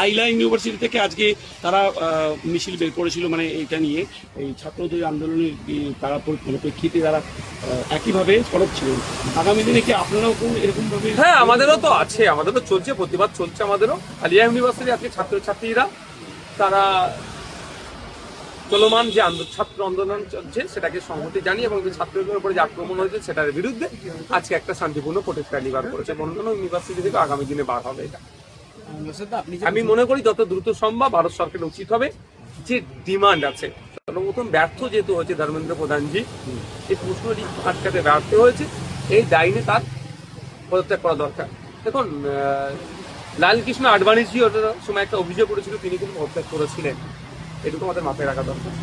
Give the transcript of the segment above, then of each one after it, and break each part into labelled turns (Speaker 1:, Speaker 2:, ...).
Speaker 1: আইলা university থেকে আজকে তারা মিছিল বের করেছিল, মানে এটা নিয়ে এই ছাত্রদের আন্দোলনের তারা পরিপ্রেক্ষিতে তারা একইভাবে সরব ছিলেন। আগামী দিনে কি আপনারাও এরকম ভাবে?
Speaker 2: হ্যাঁ, আমাদেরও তো আছে, আমাদেরও চলছে, প্রতিবাদ চলছে আমাদেরও। আলিয়া ইউনিভার্সিটি আজকে ছাত্রছাত্রীরা তারা চলমান যে ছাত্র আন্দোলন চলছে সেটাকে সংহতি জানিয়ে এবং যে ছাত্রদের উপরে যে আক্রমণ হয়েছে সেটার বিরুদ্ধে আজকে একটা শান্তিপূর্ণ প্রোটেস্ট র্যালি বার করেছে। অন্যান্য ইউনিভার্সিটি থেকে আগামী দিনে বার হবে এটা। আমি মনে করি যত দ্রুত সম্ভব ভারত সরকারের উচিত হবে যে ডিমান্ড আছে, সর্বপ্রথম ব্যর্থ যেহেতু হয়েছে ধর্মেন্দ্র প্রধানজি, এই প্রশ্নটি আটকাতে ব্যর্থ হয়েছে, এই দায়নে তার পদত্যাগ করা দরকার। দেখুন, লালকৃষ্ণ আডবাণীজি ওটার সময় একটা অভিযোগ করেছিল, তিনি কিন্তু পদত্যাগ করেছিলেন, এটুকু আমাদের মাথায় রাখা দরকার।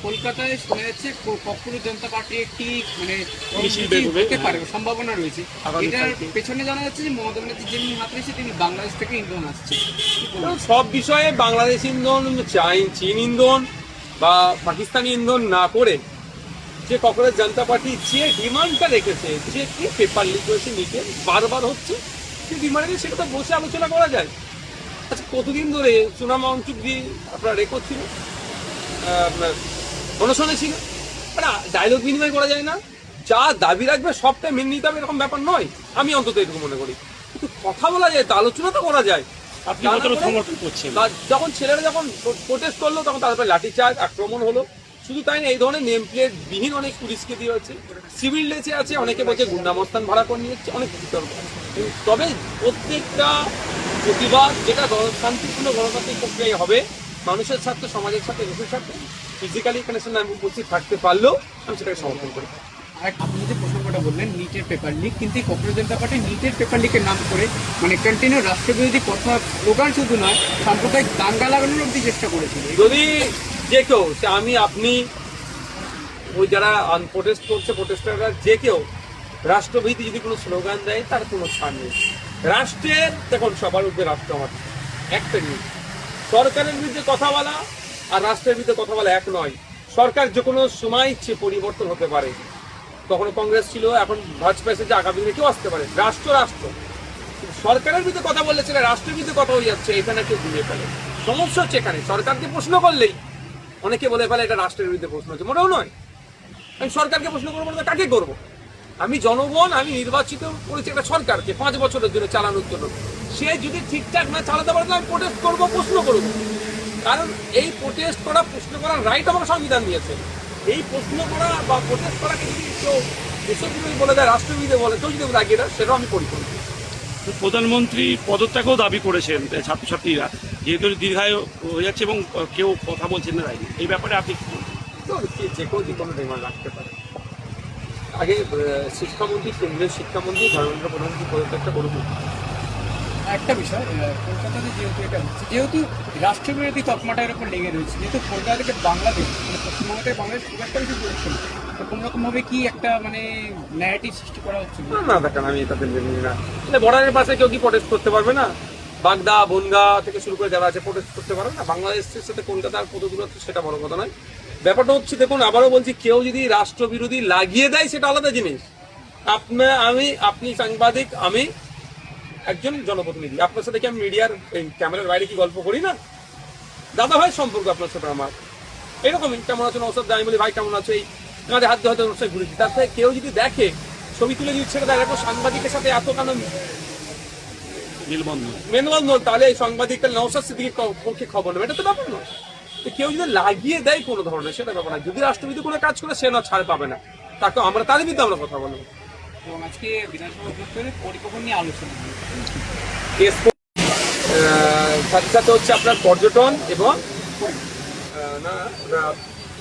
Speaker 3: কলকাতায় শোনা যাচ্ছে ককরোচ জনতা পার্টি একটি মানে
Speaker 1: মিছিল বের
Speaker 3: হতে পারে, সম্ভাবনা রয়েছে। এটার পেছনে জানা যাচ্ছে যে মমতা ব্যানার্জি যিনি হাত রয়েছে তিনি বাংলাদেশ থেকে ইন্ধন আসছে।
Speaker 2: সব বিষয়ে বাংলাদেশ ইন্ধন, চীন ইন্ধন বা পাকিস্তানি ইন্ধন না করে যে ককরোচ জনতা পার্টি যে ডিমান্ডটা রেখেছে, যে কি পেপার লিক হয়েছে নিচে বারবার হচ্ছে, সেই ডিমান্ডে সেটা তো বসে আলোচনা করা যায়। আচ্ছা, কতদিন ধরে সুনাম অঞ্চুকি আপনার রেকর্ড ছিল, আপনার অনশনে ছিল, মানে ডায়লগ বিনিময় করা যায় না? যা দাবি রাখবে সবটাই মেনে নিতে হবে এরকম ব্যাপার নয়, আমি অন্তত এটুকু মনে করি। কিন্তু কথা বলা যায়, তো আলোচনা তো করা যায়।
Speaker 1: আপনি কতটা সমর্থন করছেন?
Speaker 2: যখন ছেলেরা যখন প্রোটেস্ট করলো তখন তারপরে লাঠিচার্জ আক্রমণ হলো। শুধু তাই না, এই ধরনের নেম প্লেট বিহীন অনেক পুলিশকে দিয়ে হচ্ছে, সিভিল ড্রেসে আছে, অনেকে বলছে গুন্ডামস্তান ভাড়া করে নিয়ে যাচ্ছে, অনেক বিতর্ক। তবে প্রত্যেকটা প্রতিবাদ যেটা শান্তিপূর্ণ গণতান্ত্রিক প্রক্রিয়ায় হবে, মানুষের স্বার্থে, সমাজের সাথে, দেশের সাথে ফিজিক্যালি কানেকশন আমি উপস্থিত থাকতে পারলেও আমি সেটাকে সমর্থন করি।
Speaker 3: আর আপনি যে প্রসঙ্গটা বললেন নিটের পেপার লিক, কিন্তু ককরোচ জনতা পার্টি নিটের পেপার লিকের নাম করে মানে কন্টিনিউ রাষ্ট্রবিরোধী কথা, স্লোগান শুধু নয়, সাম্প্রদায়িক দাঙ্গা লাগানোর অব্দি চেষ্টা করেছিল।
Speaker 2: যদি যে কেউ, আমি আপনি, ওই যারা প্রোটেস্ট করছে প্রোটেস্টাররা, যে কেউ রাষ্ট্রবিরোধী যদি কোনো স্লোগান দেয় তার কোনো ছাড় নেই। রাষ্ট্রের, দেখুন সবার উপরে রাষ্ট্র আমাদের একটা নিয়ে, সরকারের বিরুদ্ধে কথা বলা আর রাষ্ট্রের বিরুদ্ধে কথা বলা এক নয়। সরকার যে কোনো সময় ইচ্ছে পরিবর্তন হতে পারে, কখনো কংগ্রেস ছিল, এখন ভাজপা এসেছে, আগামী দিনে কেউ আসতে পারে। রাষ্ট্র রাষ্ট্র, সরকারের বিরুদ্ধে কথা বললে সেটা রাষ্ট্রের বিরুদ্ধে কথা হয়ে যাচ্ছে, এখানে কেউ ঘুরিয়ে ফেলে। সমস্যা হচ্ছে এখানে সরকারকে প্রশ্ন করলেই অনেকে বলে ফেলে এটা রাষ্ট্রের বিরুদ্ধে প্রশ্ন হচ্ছে, মোটেও নয়। আমি সরকারকে প্রশ্ন করবো না, কাকে করবো? আমি জনগণ, আমি নির্বাচিত করেছি একটা সরকারকে 5 বছরের জন্য চালানোর জন্য। সে যদি ঠিকঠাক না চালাতে পারে আমি প্রোটেস্ট করবো, প্রশ্ন করবো। কারণ এই প্রোটেস্ট করা, প্রশ্ন করার রাইট আমার সংবিধান দিয়েছে। এই প্রশ্ন করা বা প্রোটেস্ট করাকে যদি কেউ দেশবিরোধী বলে দেয়, রাষ্ট্রবিরোধী বলে, কেউ যদি লাগিয়ে দেয়, সেটাও আমি করি।
Speaker 1: প্রধানমন্ত্রী পদত্যাগও দাবি করেছেন ছাত্রছাত্রীরা, যেহেতু দীর্ঘায়ু হয়ে যাচ্ছে এবং কেউ কথা বলছেন না, এই ব্যাপারে আপনি কি বলবেন?
Speaker 2: তো যে কেউ যে কোনো ডিমান্ড রাখতে পারে। আগে শিক্ষামন্ত্রী, কেন্দ্রীয় শিক্ষামন্ত্রী ধর্মেন্দ্র প্রধানমন্ত্রী পদত্যাগটা করুন।
Speaker 3: একটা বিষয়, কলকাতাতে যেহেতু এটা হচ্ছে, যেহেতু রাষ্ট্রবিরোধী তকমাটার উপর লেগে রয়েছে, যেহেতু কলকাতা থেকে বাংলাদেশ, মানে পশ্চিমবঙ্গ থেকে বাংলাদেশ খুব একটা বেশি দূরত্ব না, তো কোনো রকমভাবে কি একটা মানে ন্যারেটিভ সৃষ্টি করা হচ্ছে?
Speaker 2: না দেখেন, আমি তাদের মেনে না। বর্ডারের পাশে কেউ কি প্রোটেস্ট করতে পারবে না? বাগদা, বনগা থেকে শুরু করে যারা আছে প্রোটেস্ট করতে পারবে না? বাংলাদেশের সাথে কলকাতার কত দূরত্ব সেটা বড় কথা নয়। ব্যাপারটা হচ্ছে, দেখুন আবারও বলছি, কেউ যদি রাষ্ট্রবিরোধী লাগিয়ে দেয় সেটা আলাদা জিনিস। আপনি সাংবাদিক, আমি একজন জনপ্রতিনিধি, আপনার সাথে কি আমি মিডিয়ার ক্যামেরার বাইরে কি গল্প করি না? দাদা ভাই সম্পর্ক আপনার সাথে আমার এরকমই, কেমন আছেন ওসব আমি বলি ভাই কেমন আছো, এই কাঁধে হাত দিয়ে হয়তো অনুষ্ঠানে ঘুরেছি। তার থেকে কেউ যদি দেখে ছবি তুলে দিচ্ছে, দেখো সাংবাদিকের সাথে এত কেন মেলবন্ধন, তাহলে এই সাংবাদিকটা নওশাদ সিদ্দিকীর পক্ষে খবর নেবে, এটা তো ব্যাপার নয়। কেউ যদি লাগিয়ে দেয় কোনো ধরনের, সেটা ব্যাপার না। যদি রাষ্ট্রবিরোধী কোনো কাজ করে, সে না ছাড় পাবে না, তাকে আমরা তার বিরুদ্ধে আমরা কথা বলবো।
Speaker 3: এবং আজকে বিধানসভা অধিবেশনে পরিকল্পনা নিয়ে আলোচনা
Speaker 2: সাথে সাথে হচ্ছে আপনার পর্যটন এবং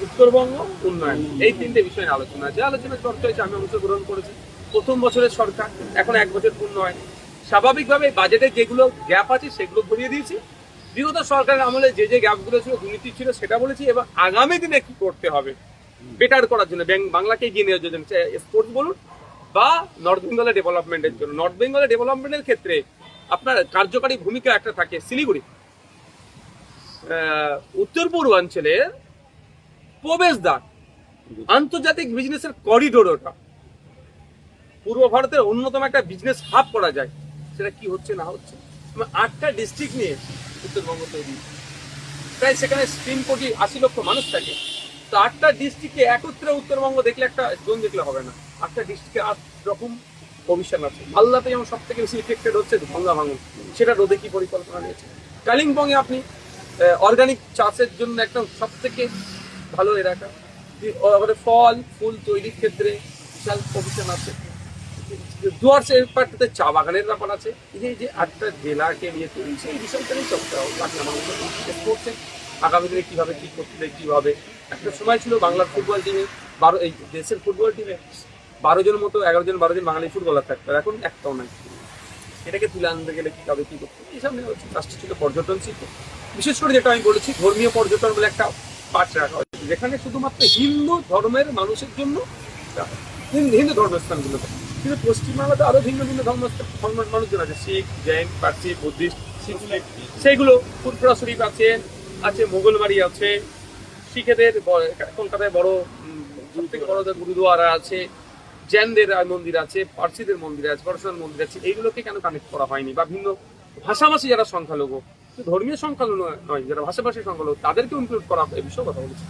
Speaker 2: উত্তরবঙ্গ উন্নয়ন, এই 3টে বিষয় নিয়ে আলোচনা। যে আলোচনা চর্চা হয়েছে আমি অংশগ্রহণ করেছি। প্রথম বছরের সরকার, এখন 1 বছর পূর্ণ হয়, স্বাভাবিকভাবে বাজেটে যেগুলো গ্যাপ আছে সেগুলো ভরিয়ে দিয়েছি। বিগত সরকারের আমলে যে যে গ্যাপগুলো ছিল, দুর্নীতি ছিল, সেটা বলেছি, এবং আগামী দিনে কি করতে হবে বেটার করার জন্য, বাংলাকে এগিয়ে নেওয়ার জন্য, স্পোর্টস বলুন বা নর্থ বেঙ্গলের ডেভেলপমেন্টের জন্য। নর্থ বেঙ্গলের ডেভেলপমেন্টের ক্ষেত্রে আপনার কার্যকারী ভূমিকা একটা থাকে শিলিগুড়ি, উত্তর পূর্বাঞ্চলের প্রবেশদ্বার, আন্তর্জাতিক বিজনেসের করিডোর, ওটা পূর্ব ভারতের অন্যতম একটা বিজনেস হাব করা যায়। সেটা কি হচ্ছে না হচ্ছে, 8টা ডিস্ট্রিক্ট নিয়ে উত্তরবঙ্গ তৈরি, প্রায় সেখানে 3,80,00,000 মানুষ থাকে। তো 8টা ডিস্ট্রিক্টে একত্রে উত্তরবঙ্গ দেখলে একটা জোন দেখলে হবে না, 8টা ডিস্ট্রিক্টে 8 রকম কমিশন আছে। মালদাতে যেমন সব থেকে বেশি ইফেক্টেড হচ্ছে গঙ্গা ভাঙন, সেটা রোধে কি পরিকল্পনা নিয়েছে। কালিম্পংয়ে আপনি অর্গানিক চাষের জন্য একদম সব থেকে ভালো এলাকা, ওখানে ফল ফুল তৈরির ক্ষেত্রে বিশাল কমিশন আছে। ডুয়ার্সের পার্টিতে চা বাগানের ব্যাপার আছে। এই যে 8টা জেলাকে নিয়ে তৈরি, সেই বিষয়টা নিয়ে চর্চা পাটনা মানুষ করছে আগামী দিনে কীভাবে কী করতে, কীভাবে। একটা সময় ছিল বাংলার ফুটবল টিমে এই দেশের ফুটবল টিমে 12 জন মতো 11 জন 12 জন বাঙালি ফুটবলার থাকতো, এখন একটাও নাই। এটাকে তুলে আনতে গেলে কীভাবে কী করতে, এইসব নিয়ে হচ্ছে। রাষ্ট্র ছিল পর্যটন শিল্প, বিশেষ করে যেটা আমি বলেছি ধর্মীয় পর্যটন বলে একটা পাঠ রাখা হয়েছে, যেখানে শুধুমাত্র হিন্দু ধর্মের মানুষের জন্য হিন্দু ধর্মস্থানগুলোতে। কিন্তু পশ্চিমবাংলাতে আরো ভিন্ন ভিন্ন ধর্মের মানুষজন আছে, শিখ, জৈন, পার্সি, বুদ্ধিস্ট, সেইগুলো ফুরফুরা শরীফ আছে, মোগলবাড়ি আছে, শিখেদের কলকাতায় বড় সব থেকে বড় গুরুদুয়ারা আছে, জৈনদের মন্দির আছে, পার্সিদের মন্দির আছে, পরশুরাম মন্দির আছে। এইগুলোকে কেন কানেক্ট করা হয়নি? বা ভিন্ন ভাষাভাষী যারা সংখ্যালঘু, ধর্মীয় সংখ্যালঘু নয়, যারা ভাষাভাষী সংখ্যালঘু, তাদেরকে ইনক্লুড করা এই বিষয়ে কথা বলেছি।